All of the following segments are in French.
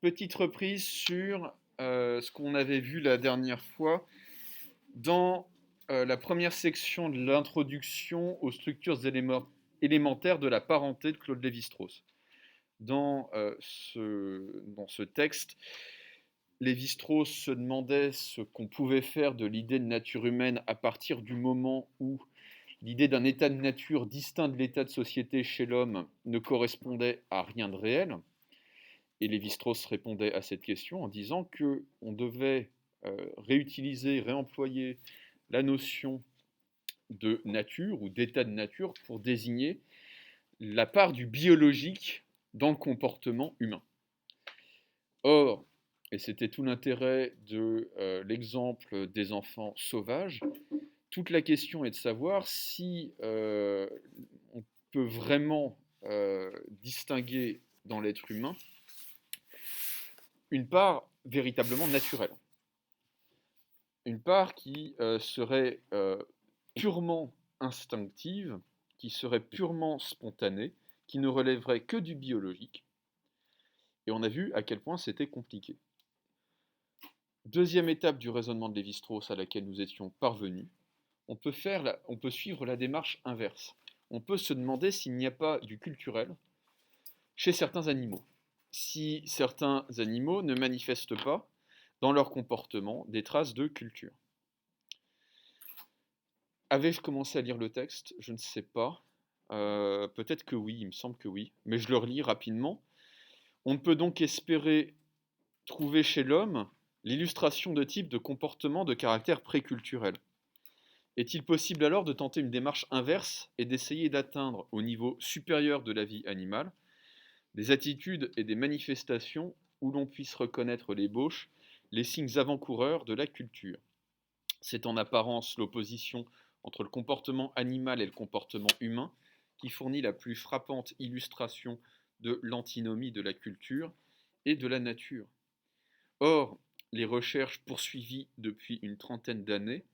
Petite reprise sur ce qu'on avait vu la dernière fois dans la première section de l'introduction aux structures élémentaires de la parenté de Claude Lévi-Strauss. Dans ce texte, Lévi-Strauss se demandait ce qu'on pouvait faire de l'idée de nature humaine à partir du moment où l'idée d'un état de nature distinct de l'état de société chez l'homme ne correspondait à rien de réel. Et Lévi-Strauss répondait à cette question en disant qu'on devait réutiliser, réemployer la notion de nature ou d'état de nature pour désigner la part du biologique dans le comportement humain. Or, et c'était tout l'intérêt de l'exemple des enfants sauvages, toute la question est de savoir si on peut vraiment distinguer dans l'être humain une part véritablement naturelle. Une part qui serait purement instinctive, qui serait purement spontanée, qui ne relèverait que du biologique. Et on a vu à quel point c'était compliqué. Deuxième étape du raisonnement de Lévi-Strauss à laquelle nous étions parvenus, on peut suivre la démarche inverse. On peut se demander s'il n'y a pas du culturel chez certains animaux. Si certains animaux ne manifestent pas dans leur comportement des traces de culture. Avais-je commencé à lire le texte? Je ne sais pas. Peut-être que oui, il me semble que oui. Mais je le relis rapidement. On ne peut donc espérer trouver chez l'homme l'illustration de types de comportements de caractère préculturel. Est-il possible alors de tenter une démarche inverse et d'essayer d'atteindre au niveau supérieur de la vie animale des attitudes et des manifestations où l'on puisse reconnaître l'ébauche, les signes avant-coureurs de la culture? C'est en apparence l'opposition entre le comportement animal et le comportement humain qui fournit la plus frappante illustration de l'antinomie de la culture et de la nature. Or, les recherches poursuivies depuis une trentaine d'années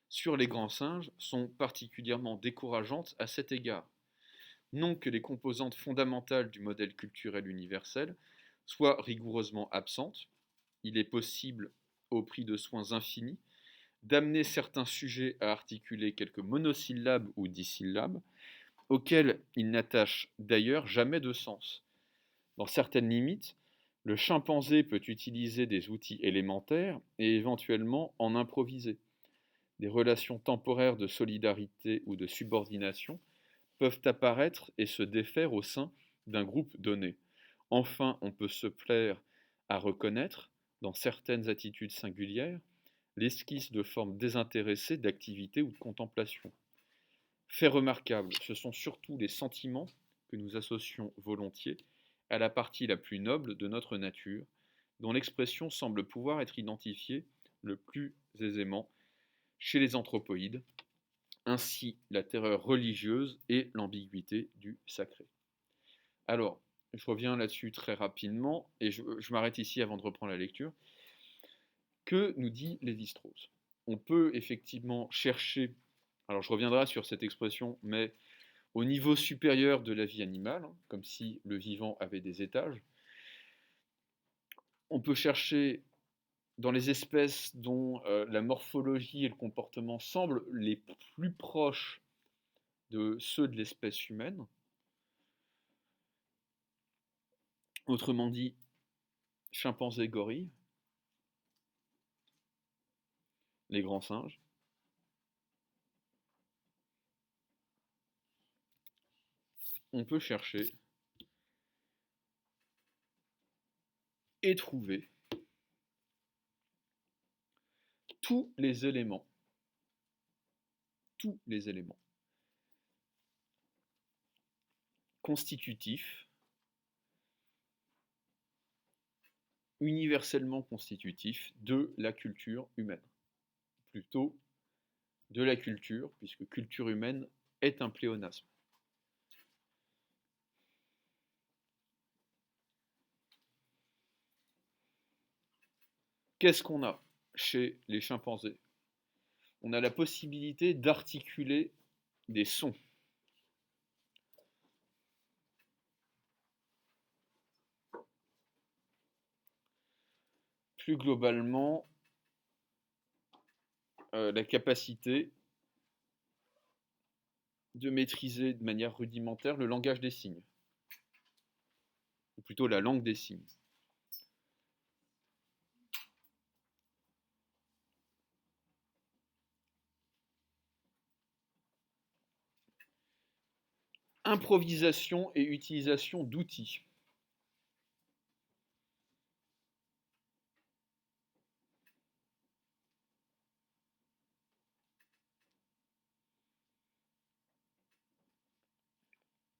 sur les grands singes sont particulièrement décourageantes à cet égard. Non que les composantes fondamentales du modèle culturel universel soient rigoureusement absentes, il est possible, au prix de soins infinis, d'amener certains sujets à articuler quelques monosyllabes ou dissyllabes, auxquels ils n'attachent d'ailleurs jamais de sens. Dans certaines limites, le chimpanzé peut utiliser des outils élémentaires et éventuellement en improviser. Des relations temporaires de solidarité ou de subordination peuvent apparaître et se défaire au sein d'un groupe donné. Enfin, on peut se plaire à reconnaître, dans certaines attitudes singulières, l'esquisse de formes désintéressées d'activité ou de contemplation. Fait remarquable, ce sont surtout les sentiments que nous associons volontiers à la partie la plus noble de notre nature, dont l'expression semble pouvoir être identifiée le plus aisément chez les anthropoïdes, ainsi la terreur religieuse et l'ambiguïté du sacré. Alors, je reviens là-dessus très rapidement, et je m'arrête ici avant de reprendre la lecture. Que nous dit Lévi-Strauss? On peut effectivement chercher, alors je reviendrai sur cette expression, mais au niveau supérieur de la vie animale, comme si le vivant avait des étages, on peut chercher dans les espèces dont la morphologie et le comportement semblent les plus proches de ceux de l'espèce humaine. Autrement dit, chimpanzés, gorilles, les grands singes. On peut chercher et trouver tous les éléments constitutifs, universellement constitutifs de la culture humaine. Plutôt de la culture, puisque culture humaine est un pléonasme. Qu'est-ce qu'on a chez les chimpanzés? On a la possibilité d'articuler des sons. plus globalement, la capacité de maîtriser de manière rudimentaire le langage des signes, ou plutôt la langue des signes. Improvisation et utilisation d'outils.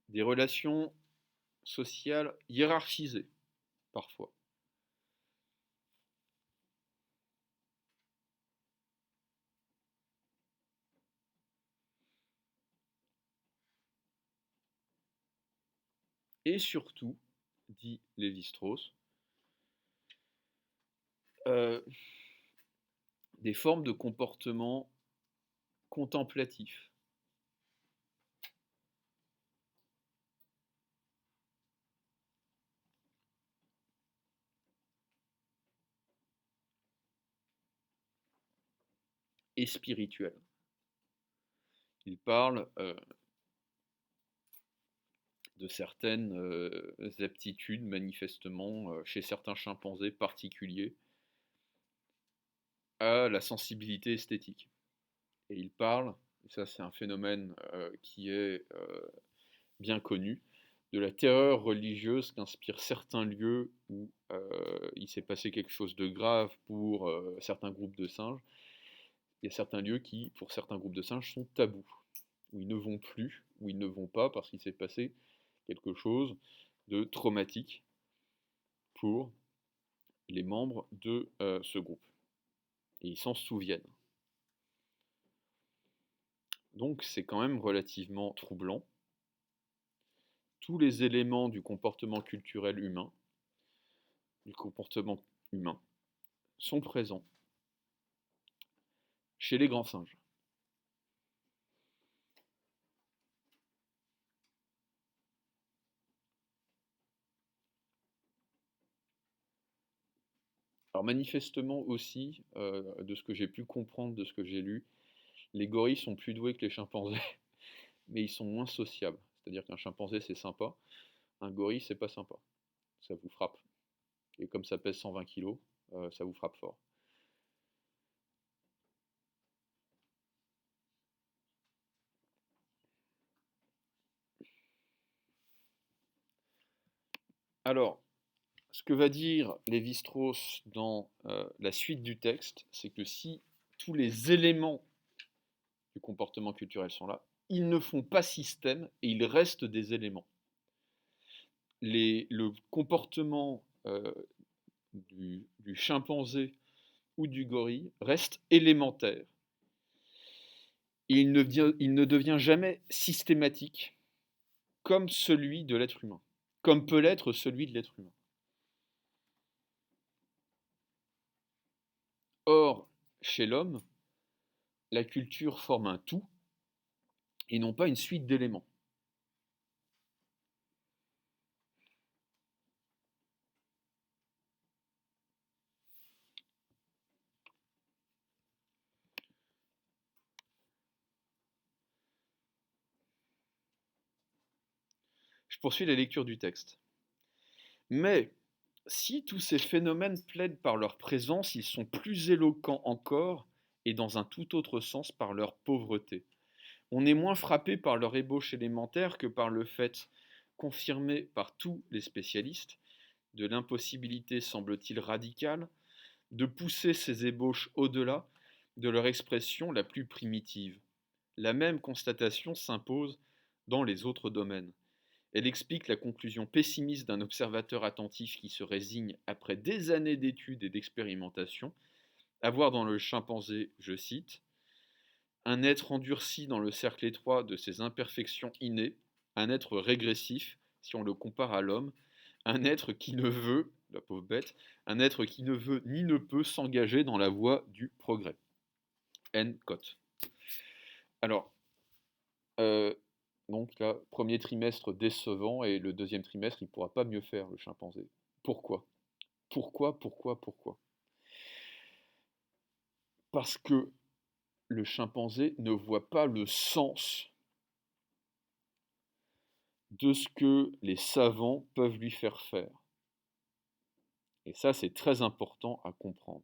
Des relations sociales hiérarchisées, parfois. Et surtout, dit Lévi-Strauss, des formes de comportement contemplatif. Et spirituel. Il parle de certaines aptitudes, manifestement, chez certains chimpanzés particuliers, à la sensibilité esthétique. Et il parle, et ça c'est un phénomène qui est bien connu, de la terreur religieuse qu'inspirent certains lieux où il s'est passé quelque chose de grave pour certains groupes de singes. Il y a certains lieux qui, pour certains groupes de singes, sont tabous, où ils ne vont plus, où ils ne vont pas parce qu'il s'est passé quelque chose de traumatique pour les membres de ce groupe. Et ils s'en souviennent. Donc c'est quand même relativement troublant. Tous les éléments du comportement culturel humain, du comportement humain, sont présents chez les grands singes. Alors manifestement aussi, de ce que j'ai pu comprendre, de ce que j'ai lu, les gorilles sont plus doués que les chimpanzés, mais ils sont moins sociables. C'est-à-dire qu'un chimpanzé c'est sympa, un gorille c'est pas sympa. Ça vous frappe. Et comme ça pèse 120 kg, ça vous frappe fort. Alors, ce que va dire Lévi-Strauss dans la suite du texte, c'est que si tous les éléments du comportement culturel sont là, ils ne font pas système et ils restent des éléments. Le comportement du chimpanzé ou du gorille reste élémentaire. Et il ne devient jamais systématique comme celui de l'être humain, comme peut l'être celui de l'être humain. Or, chez l'homme, la culture forme un tout et non pas une suite d'éléments. Je poursuis la lecture du texte. Mais si tous ces phénomènes plaident par leur présence, ils sont plus éloquents encore et dans un tout autre sens par leur pauvreté. On est moins frappé par leur ébauche élémentaire que par le fait, confirmé par tous les spécialistes, de l'impossibilité, semble-t-il, radicale, de pousser ces ébauches au-delà de leur expression la plus primitive. La même constatation s'impose dans les autres domaines. Elle explique la conclusion pessimiste d'un observateur attentif qui se résigne, après des années d'études et d'expérimentation, à voir dans le chimpanzé, je cite, un être endurci dans le cercle étroit de ses imperfections innées, un être régressif, si on le compare à l'homme, un être qui ne veut, la pauvre bête, un être qui ne veut ni ne peut s'engager dans la voie du progrès. N. Cotte. Alors, donc là, premier trimestre décevant, et le deuxième trimestre, il ne pourra pas mieux faire, le chimpanzé. Pourquoi ? Pourquoi ? Parce que le chimpanzé ne voit pas le sens de ce que les savants peuvent lui faire faire. Et ça, c'est très important à comprendre.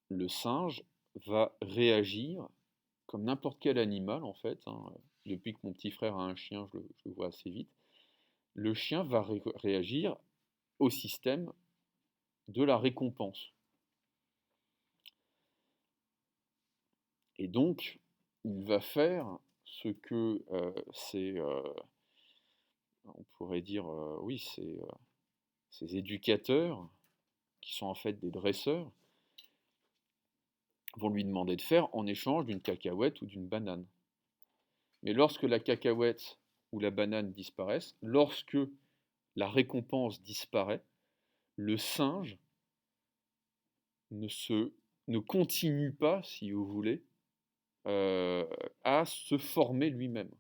Le singe va réagir comme n'importe quel animal, en fait, hein. Depuis que mon petit frère a un chien, je le vois assez vite. Le chien va réagir au système de la récompense. Et donc, il va faire ce que on pourrait dire, oui, ces éducateurs, qui sont en fait des dresseurs, vont lui demander de faire en échange d'une cacahuète ou d'une banane. Mais lorsque la cacahuète ou la banane disparaissent, lorsque la récompense disparaît, le singe ne continue pas, si vous voulez, à se former lui-même.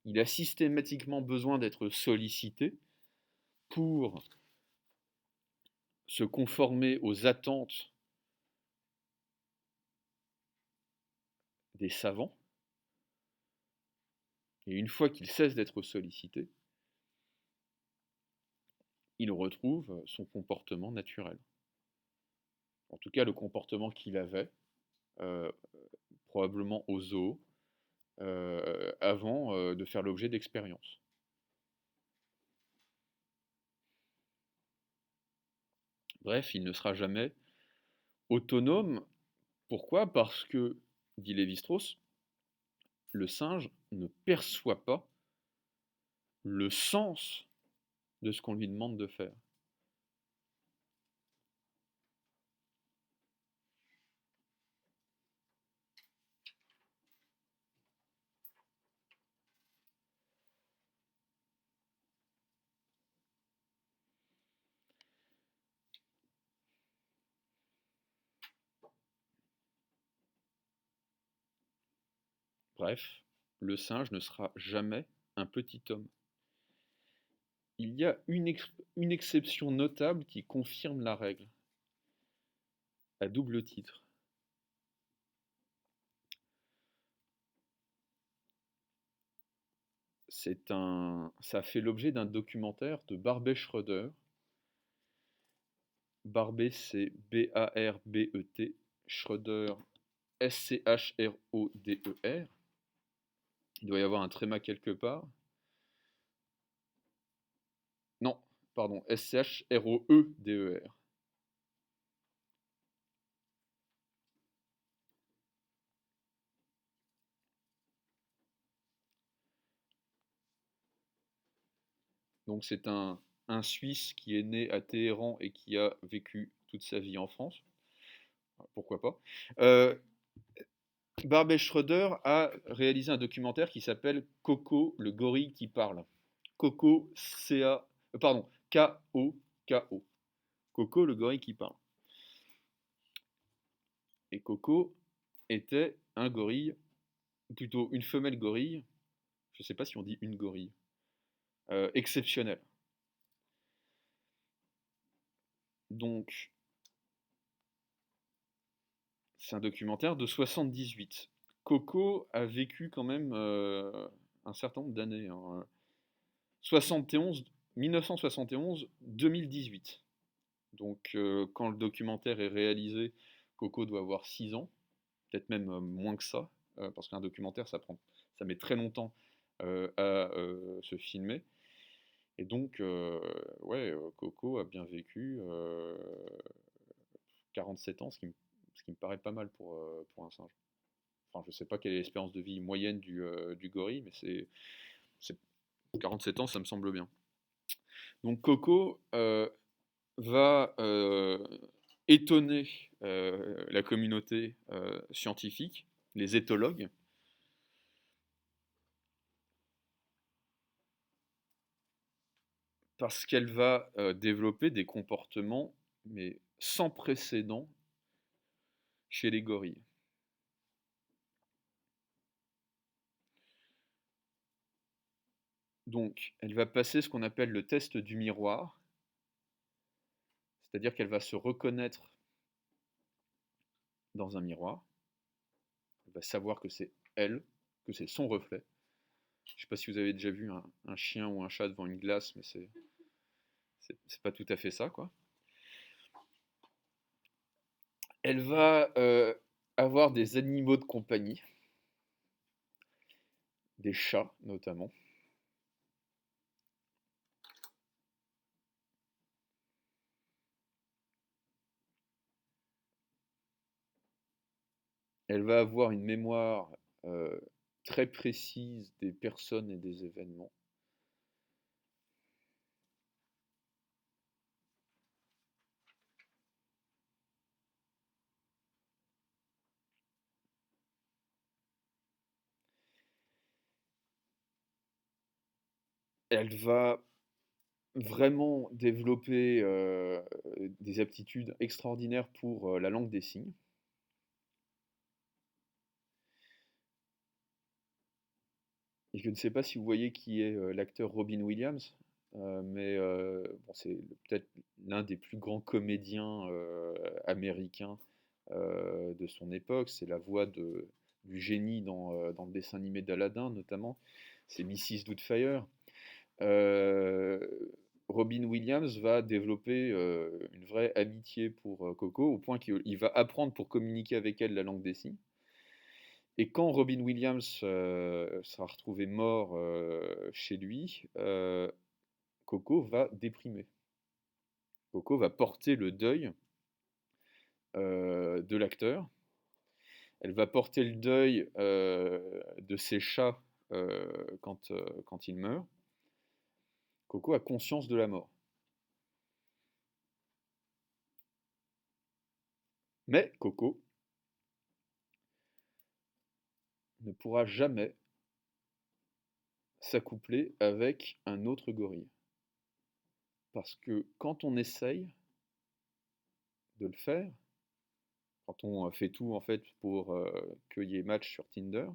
Il a systématiquement besoin d'être sollicité pour se conformer aux attentes des savants. Et une fois qu'il cesse d'être sollicité, il retrouve son comportement naturel. En tout cas, le comportement qu'il avait, euh, probablement au zoo, avant de faire l'objet d'expériences. Bref, il ne sera jamais autonome. Pourquoi? Parce que, dit Lévi-Strauss, le singe ne perçoit pas le sens de ce qu'on lui demande de faire. Bref, le singe ne sera jamais un petit homme. Il y a une exception notable qui confirme la règle, à double titre. Ça fait l'objet d'un documentaire de Barbet Schroeder. Barbet, c'est B-A-R-B-E-T, Schroeder, S-C-H-R-O-D-E-R. Il doit y avoir un tréma quelque part. Non, pardon, S-C-H-R-O-E-D-E-R. Donc c'est un Suisse qui est né à Téhéran et qui a vécu toute sa vie en France. Pourquoi pas. Barbet Schroeder a réalisé un documentaire qui s'appelle Coco, le gorille qui parle. Coco, pardon, K-O-K-O. Coco, le gorille qui parle. Et Coco était un gorille, plutôt une femelle gorille, je ne sais pas si on dit une gorille, exceptionnelle. Donc, c'est un documentaire de 78. Coco a vécu quand même un certain nombre d'années. Hein. 71, 1971, 2018. Donc quand le documentaire est réalisé, Coco doit avoir 6 ans, peut-être même moins que ça, parce qu'un documentaire, ça met très longtemps à se filmer. Et donc, ouais, Coco a bien vécu 47 ans, ce qui me paraît pas mal pour un singe. Enfin, je sais pas quelle est l'espérance de vie moyenne du gorille, mais c'est 47 ans, ça me semble bien. Donc Coco va étonner la communauté scientifique, les éthologues, parce qu'elle va développer des comportements mais sans précédent chez les gorilles. Donc, elle va passer ce qu'on appelle le test du miroir, C'est-à-dire qu'elle va se reconnaître dans un miroir, elle va savoir que c'est elle, que c'est son reflet. Je ne sais pas si vous avez déjà vu un chien ou un chat devant une glace, mais c'est pas tout à fait ça, quoi. Elle va avoir des animaux de compagnie, des chats notamment. Elle va avoir une mémoire très précise des personnes et des événements. Elle va vraiment développer des aptitudes extraordinaires pour la langue des signes. Et je ne sais pas si vous voyez qui est l'acteur Robin Williams, mais bon, c'est peut-être l'un des plus grands comédiens américains de son époque. C'est la voix du génie dans le dessin animé d'Aladin, notamment. C'est Mrs. Doubtfire. Euh, Robin Williams va développer une vraie amitié pour Coco, au point qu'il va apprendre pour communiquer avec elle la langue des signes. Et quand Robin Williams sera retrouvé mort chez lui, Coco va déprimer. Coco va porter le deuil de l'acteur. Elle va porter le deuil de ses chats quand il meurt. Coco a conscience de la mort. Mais Coco ne pourra jamais s'accoupler avec un autre gorille. Parce que quand on essaye de le faire, quand on fait tout en fait pour qu'il y ait match sur Tinder,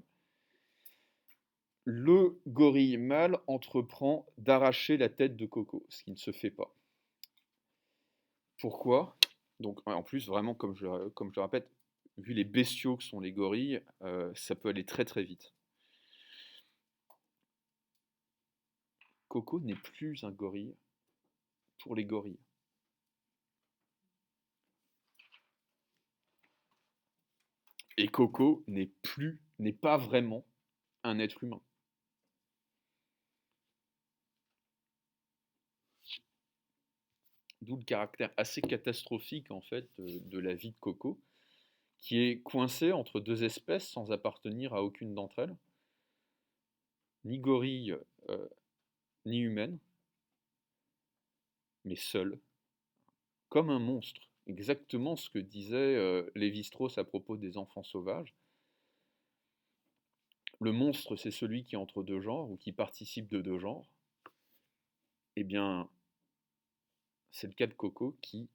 le gorille mâle entreprend d'arracher la tête de Coco, ce qui ne se fait pas. Pourquoi? Donc en plus, vraiment, comme je le répète, vu les bestiaux que sont les gorilles, ça peut aller très très vite. Coco n'est plus un gorille pour les gorilles. Et Coco n'est pas vraiment un être humain. D'où le caractère assez catastrophique en fait de la vie de Coco, qui est coincée entre deux espèces sans appartenir à aucune d'entre elles, ni gorille ni humaine, mais seule, comme un monstre. Exactement ce que disait Lévi-Strauss à propos des enfants sauvages. Le monstre, c'est celui qui est entre deux genres ou qui participe de deux genres. Eh bien, c'est le cas de Coco qui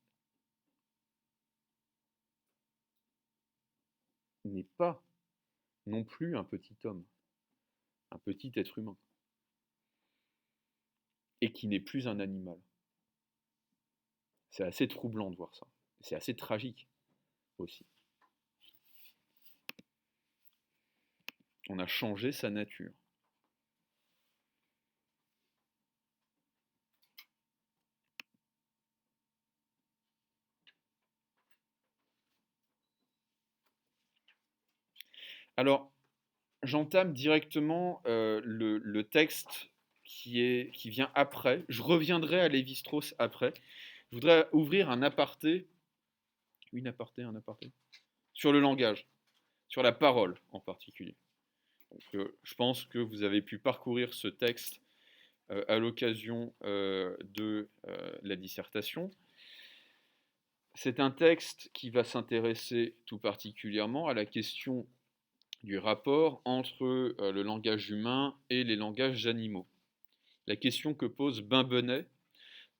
n'est pas non plus un petit homme, un petit être humain, et qui n'est plus un animal. C'est assez troublant de voir ça. C'est assez tragique aussi. On a changé sa nature. Alors, j'entame directement le texte qui vient après. Je reviendrai à Lévi-Strauss après. Je voudrais ouvrir un aparté, un aparté, sur le langage, sur la parole en particulier. Donc, je pense que vous avez pu parcourir ce texte à l'occasion de la dissertation. C'est un texte qui va s'intéresser tout particulièrement à la question du rapport entre le langage humain et les langages animaux. La question que pose Bimbenet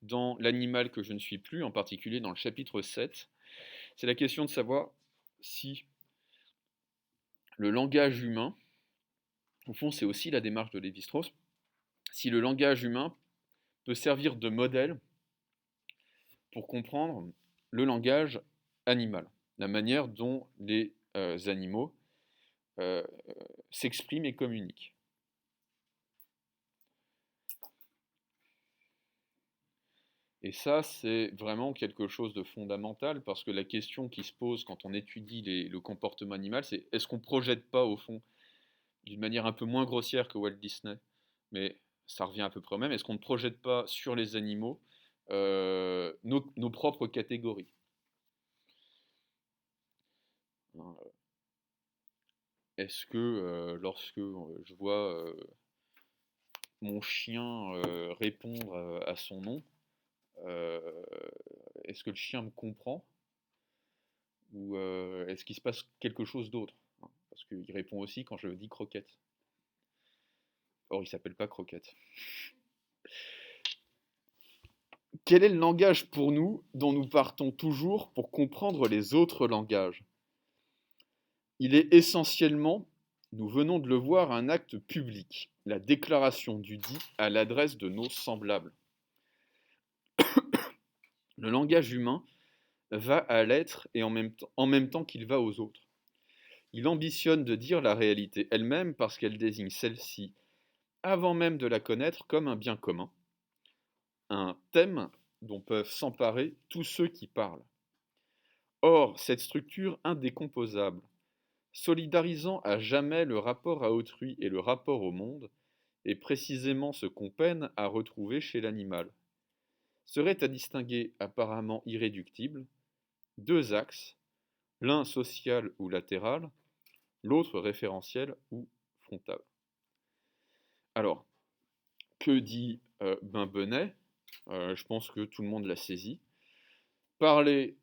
dans L'animal que je ne suis plus, en particulier dans le chapitre 7, c'est la question de savoir si le langage humain, au fond c'est aussi la démarche de Lévi-Strauss, si le langage humain peut servir de modèle pour comprendre le langage animal, la manière dont les animaux s'expriment et communiquent. Et ça, c'est vraiment quelque chose de fondamental parce que la question qui se pose quand on étudie le comportement animal, c'est est-ce qu'on ne projette pas au fond, d'une manière un peu moins grossière que Walt Disney, mais ça revient à peu près au même, est-ce qu'on ne projette pas sur les animaux nos propres catégories? Est-ce que lorsque je vois mon chien répondre à son nom, euh, est-ce que le chien me comprend ou est-ce qu'il se passe quelque chose d'autre? Parce qu'il répond aussi quand je dis croquette. Or, il s'appelle pas croquette. Quel est le langage pour nous dont nous partons toujours pour comprendre les autres langages? Il est essentiellement, nous venons de le voir, un acte public, la déclaration du dit à l'adresse de nos semblables. Le langage humain va à l'être et en même temps qu'il va aux autres. Il ambitionne de dire la réalité elle-même parce qu'elle désigne celle-ci, avant même de la connaître, comme un bien commun, un thème dont peuvent s'emparer tous ceux qui parlent. Or, cette structure indécomposable, solidarisant à jamais le rapport à autrui et le rapport au monde, est précisément ce qu'on peine à retrouver chez l'animal. Serait à distinguer apparemment irréductible deux axes, l'un social ou latéral, l'autre référentiel ou frontal. Alors, que dit Benbenet? Je pense que tout le monde l'a saisi. Parler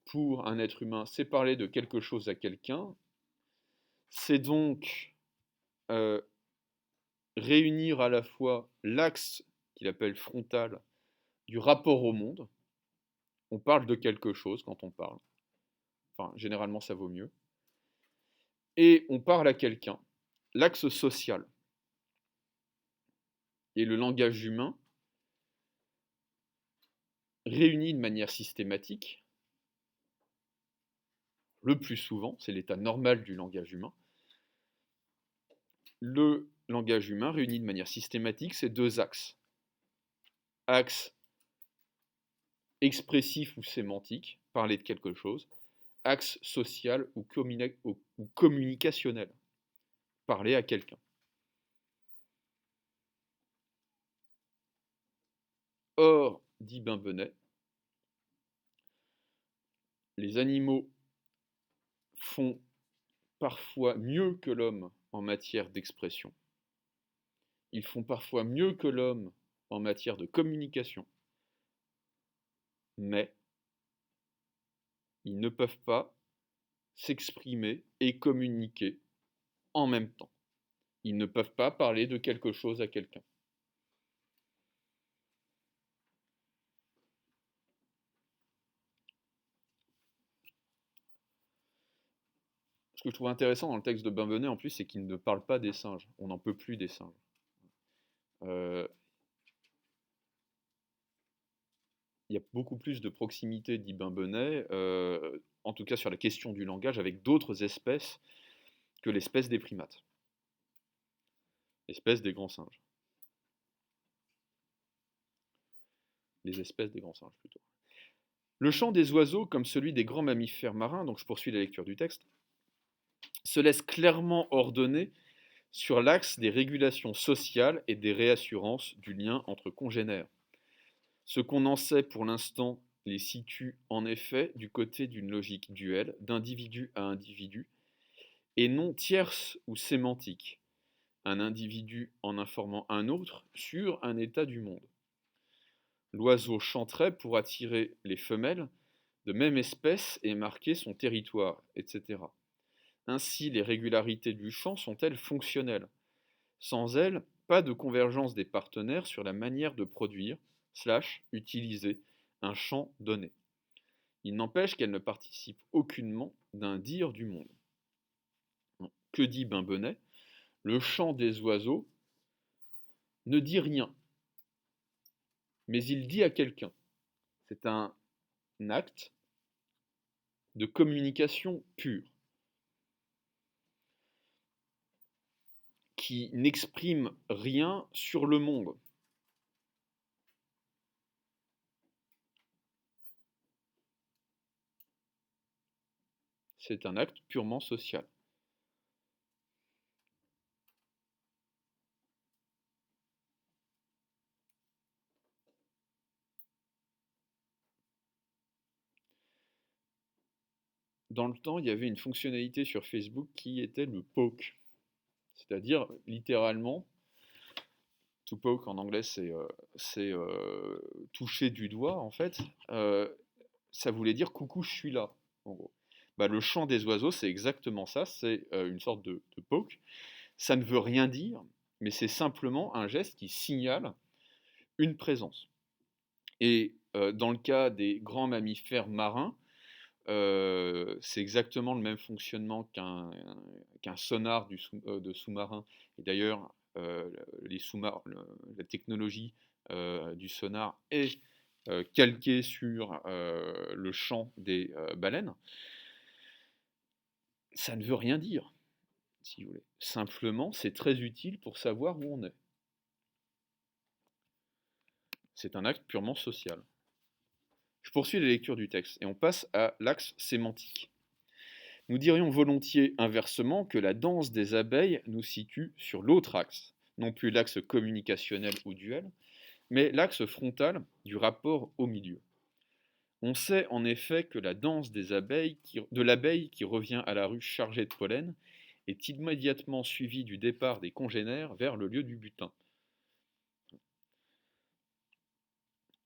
pour un être humain, c'est parler de quelque chose à quelqu'un. C'est donc réunir à la fois l'axe qu'il appelle frontal du rapport au monde. On parle de quelque chose quand on parle. Enfin, généralement, ça vaut mieux. Et on parle à quelqu'un. L'axe social. Et le langage humain réunit de manière systématique, le plus souvent, c'est l'état normal du langage humain, le langage humain réunit de manière systématique ces deux axes. Axe expressif ou sémantique, parler de quelque chose, axe social ou communicationnel, parler à quelqu'un. Or, dit Benbenet, les animaux font parfois mieux que l'homme en matière d'expression. Ils font parfois mieux que l'homme en matière de communication. Mais ils ne peuvent pas s'exprimer et communiquer en même temps. Ils ne peuvent pas parler de quelque chose à quelqu'un. Ce que je trouve intéressant dans le texte de Benbenet, en plus, c'est qu'il ne parle pas des singes. On n'en peut plus des singes. Il y a beaucoup plus de proximité, dit Benbenet, en tout cas sur la question du langage, avec d'autres espèces que l'espèce des primates. L'espèce des grands singes. Les espèces des grands singes, plutôt. Le chant des oiseaux, comme celui des grands mammifères marins, donc je poursuis la lecture du texte, se laisse clairement ordonner sur l'axe des régulations sociales et des réassurances du lien entre congénères. Ce qu'on en sait pour l'instant les situe en effet du côté d'une logique duelle, d'individu à individu, et non tierce ou sémantique, un individu en informant un autre sur un état du monde. L'oiseau chanterait pour attirer les femelles de même espèce et marquer son territoire, etc. Ainsi, les régularités du chant sont-elles fonctionnelles? Sans elles, pas de convergence des partenaires sur la manière de produire, utiliser un chant donné. Il n'empêche qu'elles ne participent aucunement d'un dire du monde. Que dit Benbenet? Le chant des oiseaux ne dit rien, mais il dit à quelqu'un. C'est un acte de communication pure, qui n'exprime rien sur le monde. C'est un acte purement social. Dans le temps, il y avait une fonctionnalité sur Facebook qui était le poke. C'est-à-dire, littéralement, to poke en anglais, c'est toucher du doigt, en fait. Ça voulait dire coucou, je suis là, en gros. Bah, le chant des oiseaux, c'est exactement ça, c'est une sorte de poke. Ça ne veut rien dire, mais c'est simplement un geste qui signale une présence. Et dans le cas des grands mammifères marins, c'est exactement le même fonctionnement qu'un sonar de sous-marin. Et d'ailleurs, la technologie du sonar est calquée sur le chant des baleines. Ça ne veut rien dire, si vous voulez. Simplement, c'est très utile pour savoir où on est. C'est un acte purement social. Je poursuis la lecture du texte et on passe à l'axe sémantique. Nous dirions volontiers inversement que la danse des abeilles nous situe sur l'autre axe, non plus l'axe communicationnel ou duel, mais l'axe frontal du rapport au milieu. On sait en effet que la danse de l'abeille qui revient à la ruche chargée de pollen est immédiatement suivie du départ des congénères vers le lieu du butin.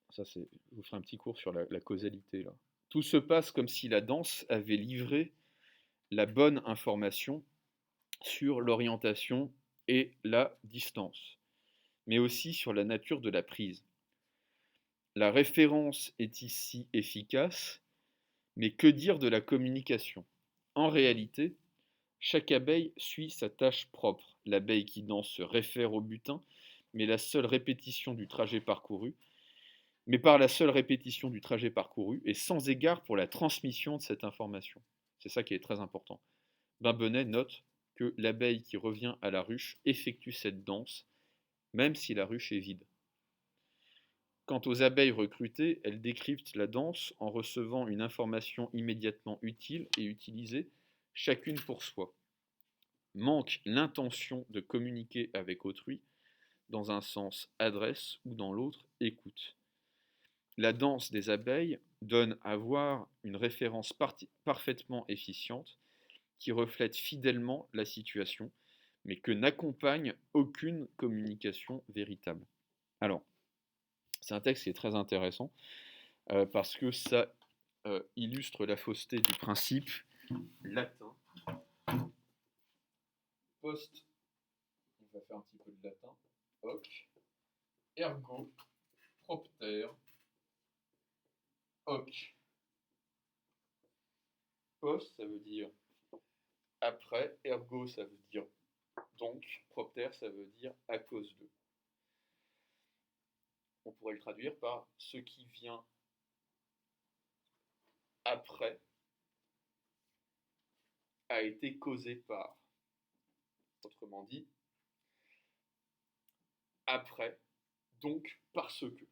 Ça, je vous ferai un petit cours sur la causalité là. Tout se passe comme si la danse avait livré la bonne information sur l'orientation et la distance, mais aussi sur la nature de la prise. La référence est ici efficace, mais que dire de la communication? En réalité, chaque abeille suit sa tâche propre. L'abeille qui danse se réfère au butin, mais par la seule répétition du trajet parcouru et sans égard pour la transmission de cette information. C'est ça qui est très important. Bimbenet note que l'abeille qui revient à la ruche effectue cette danse, même si la ruche est vide. Quant aux abeilles recrutées, elles décryptent la danse en recevant une information immédiatement utile et utilisée, chacune pour soi. Manque l'intention de communiquer avec autrui, dans un sens adresse ou dans l'autre écoute. La danse des abeilles donne à voir une référence parfaitement efficiente qui reflète fidèlement la situation, mais que n'accompagne aucune communication véritable. Alors, c'est un texte qui est très intéressant parce que ça illustre la fausseté du principe latin. Post, on va faire un petit peu de latin. Hoc, ergo, propter, hoc. Post, ça veut dire après, ergo, ça veut dire donc, propter, ça veut dire à cause de. On pourrait le traduire par ce qui vient après a été causé par. Autrement dit, après, donc parce que.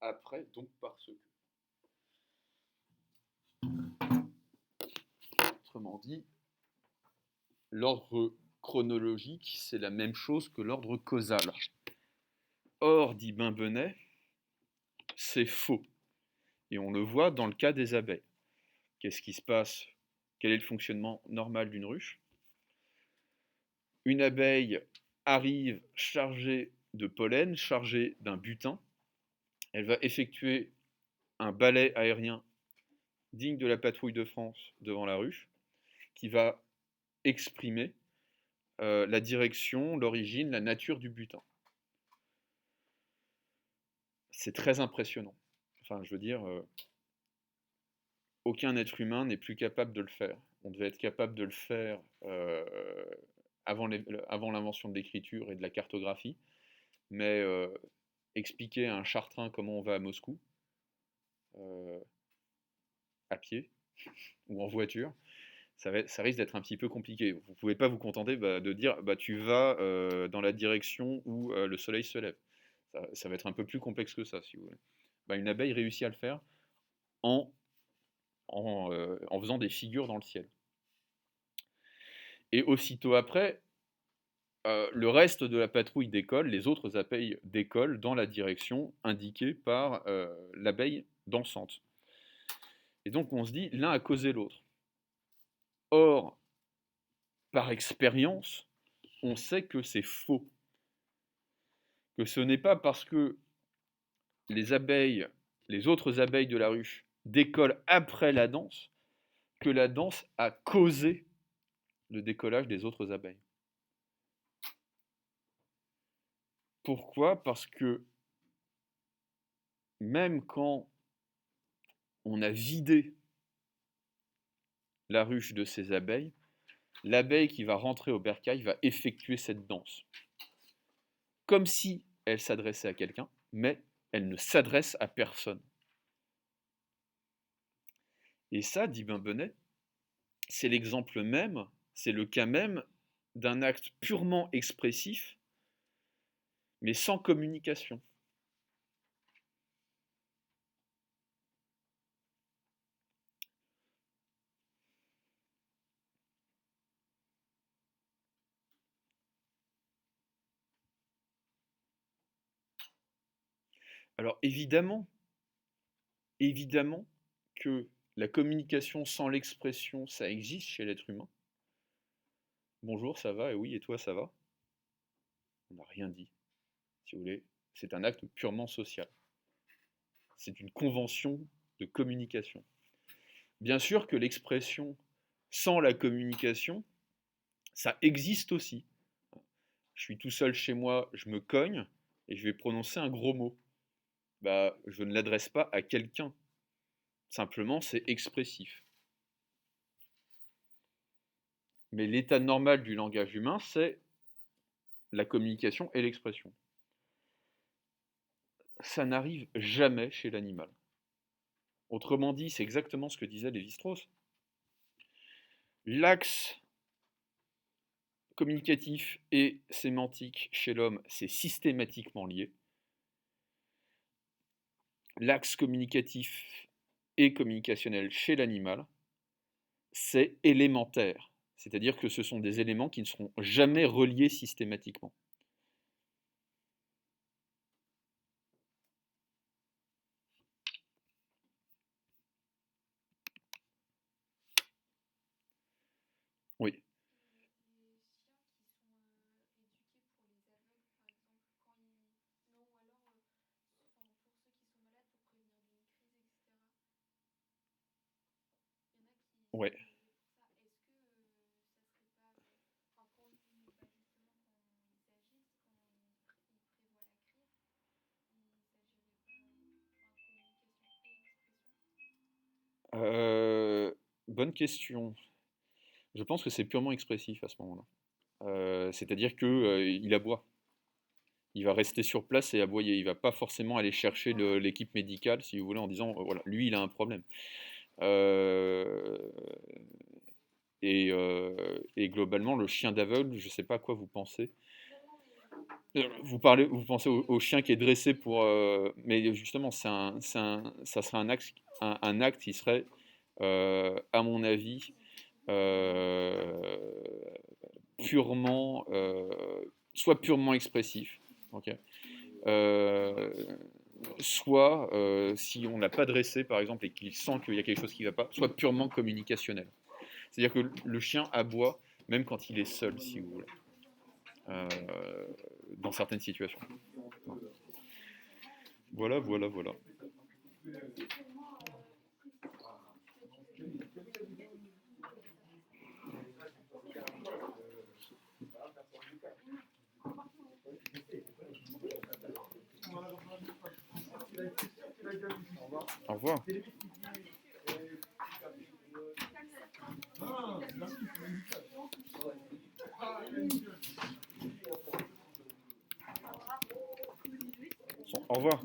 Après, donc parce que. Autrement dit, l'ordre chronologique, c'est la même chose que l'ordre causal. Or, dit Bimbenet, c'est faux. Et on le voit dans le cas des abeilles. Qu'est-ce qui se passe? Quel est le fonctionnement normal d'une ruche? Une abeille arrive chargée de pollen, chargée d'un butin. Elle va effectuer un balai aérien digne de la patrouille de France devant la ruche, qui va exprimer la direction, l'origine, la nature du butin. C'est très impressionnant. Enfin, je veux dire, aucun être humain n'est plus capable de le faire. On devait être capable de le faire avant l'invention de l'écriture et de la cartographie, mais expliquer à un Chartrain comment on va à Moscou, à pied ou en voiture, ça risque d'être un petit peu compliqué. Vous ne pouvez pas vous contenter de dire tu vas dans la direction où le soleil se lève. Ça va être un peu plus complexe que ça, si vous voulez. Une abeille réussit à le faire en, en faisant des figures dans le ciel. Et aussitôt après, le reste de la patrouille décolle, les autres abeilles décollent dans la direction indiquée par l'abeille dansante. Et donc on se dit, l'un a causé l'autre. Or, par expérience, on sait que c'est faux. Que ce n'est pas parce que les autres abeilles de la ruche décollent après la danse, que la danse a causé le décollage des autres abeilles. Pourquoi? Parce que même quand on a vidé la ruche de ses abeilles, l'abeille qui va rentrer au bercail va effectuer cette danse. Comme si elle s'adressait à quelqu'un, mais elle ne s'adresse à personne. Et ça, dit Benbenet, c'est l'exemple même, c'est le cas même d'un acte purement expressif, mais sans communication. Alors évidemment que la communication sans l'expression, ça existe chez l'être humain. Bonjour, ça va? Et oui, et toi, ça va? On n'a rien dit, si vous voulez. C'est un acte purement social. C'est une convention de communication. Bien sûr que l'expression sans la communication, ça existe aussi. Je suis tout seul chez moi, je me cogne et je vais prononcer un gros mot. Je ne l'adresse pas à quelqu'un. Simplement, c'est expressif. Mais l'état normal du langage humain, c'est la communication et l'expression. Ça n'arrive jamais chez l'animal. Autrement dit, c'est exactement ce que disait Lévi-Strauss. L'axe communicatif et sémantique chez l'homme, c'est systématiquement lié. L'axe communicatif et communicationnel chez l'animal, c'est élémentaire. C'est-à-dire que ce sont des éléments qui ne seront jamais reliés systématiquement. Oui. Ouais. Bonne question. Je pense que c'est purement expressif à ce moment-là. C'est-à-dire qu'il aboie. Il va rester sur place et aboyer. Il ne va pas forcément aller chercher l'équipe médicale, si vous voulez, en disant voilà, lui, il a un problème. Et globalement, le chien d'aveugle, je ne sais pas à quoi vous pensez. Vous pensez au chien qui est dressé pour. Mais justement, ça serait un acte qui serait, à mon avis, euh, purement, soit purement expressif, ok, euh, soit, si on ne l'a pas dressé, par exemple, et qu'il sent qu'il y a quelque chose qui ne va pas, soit purement communicationnel. C'est-à-dire que le chien aboie même quand il est seul, si vous voulez, euh, dans certaines situations. Voilà, voilà, voilà. Au revoir. Au revoir.